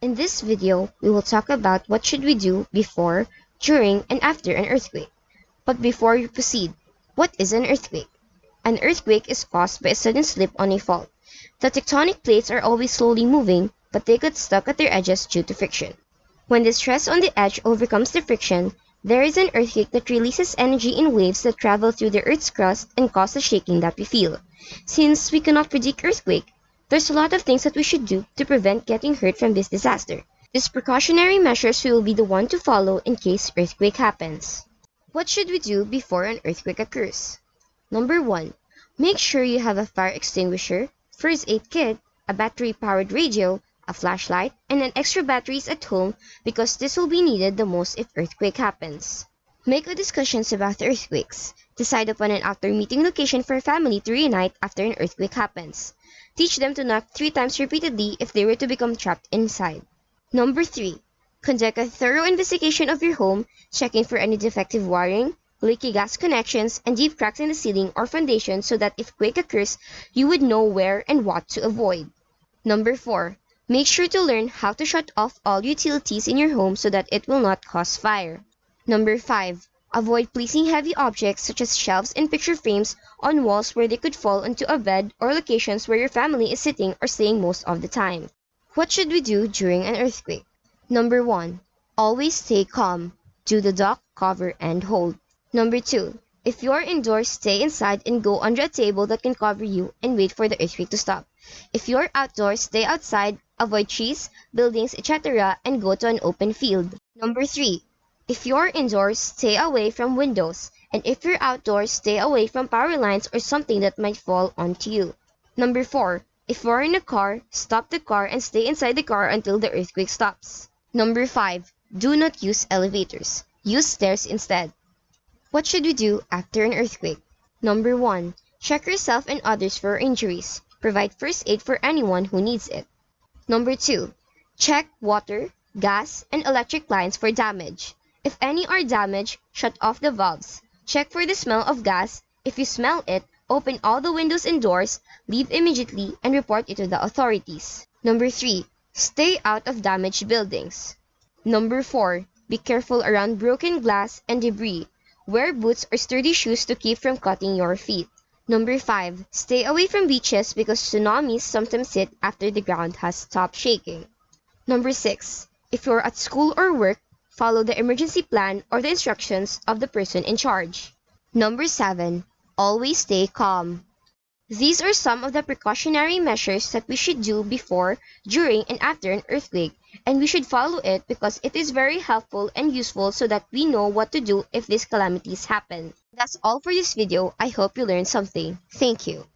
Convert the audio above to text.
In this video, we will talk about what should we do before, during, and after an earthquake. But before we proceed, what is an earthquake? An earthquake is caused by a sudden slip on a fault. The tectonic plates are always slowly moving, but they get stuck at their edges due to friction. When the stress on the edge overcomes the friction, there is an earthquake that releases energy in waves that travel through the Earth's crust and cause the shaking that we feel. Since we cannot predict earthquake, there's a lot of things that we should do to prevent getting hurt from this disaster. These precautionary measures will be the one to follow in case earthquake happens. What should we do before an earthquake occurs? Number 1. Make sure you have a fire extinguisher, first aid kit, a battery-powered radio, a flashlight, and an extra batteries at home because this will be needed the most if earthquake happens. Make discussions about the earthquakes. Decide upon an outdoor meeting location for a family to reunite after an earthquake happens. Teach them to knock 3 times repeatedly if they were to become trapped inside. Number 3. Conduct a thorough investigation of your home, checking for any defective wiring, leaky gas connections, and deep cracks in the ceiling or foundation so that if quake occurs, you would know where and what to avoid. Number 4. Make sure to learn how to shut off all utilities in your home so that it will not cause fire. Number 5. Avoid placing heavy objects such as shelves and picture frames on walls where they could fall onto a bed or locations where your family is sitting or staying most of the time. What should we do during an earthquake? Number 1. Always stay calm. Do the duck, cover, and hold. Number 2. If you're indoors, stay inside and go under a table that can cover you and wait for the earthquake to stop. If you're outdoors, stay outside, avoid trees, buildings, etc. and go to an open field. Number 3. If you're indoors, stay away from windows, and if you're outdoors, stay away from power lines or something that might fall onto you. Number 4. If you're in a car, stop the car and stay inside the car until the earthquake stops. Number 5. Do not use elevators. Use stairs instead. What should we do after an earthquake? Number 1. Check yourself and others for injuries. Provide first aid for anyone who needs it. Number 2. Check water, gas, and electric lines for damage. If any are damaged, shut off the valves. Check for the smell of gas. If you smell it, open all the windows and doors, leave immediately, and report it to the authorities. Number 3. Stay out of damaged buildings. Number 4. Be careful around broken glass and debris. Wear boots or sturdy shoes to keep from cutting your feet. Number 5. Stay away from beaches because tsunamis sometimes hit after the ground has stopped shaking. Number 6. If you're at school or work, follow the emergency plan or the instructions of the person in charge. Number 7. Always stay calm. These are some of the precautionary measures that we should do before, during, and after an earthquake, and we should follow it because it is very helpful and useful so that we know what to do if these calamities happen. That's all for this video. I hope you learned something. Thank you.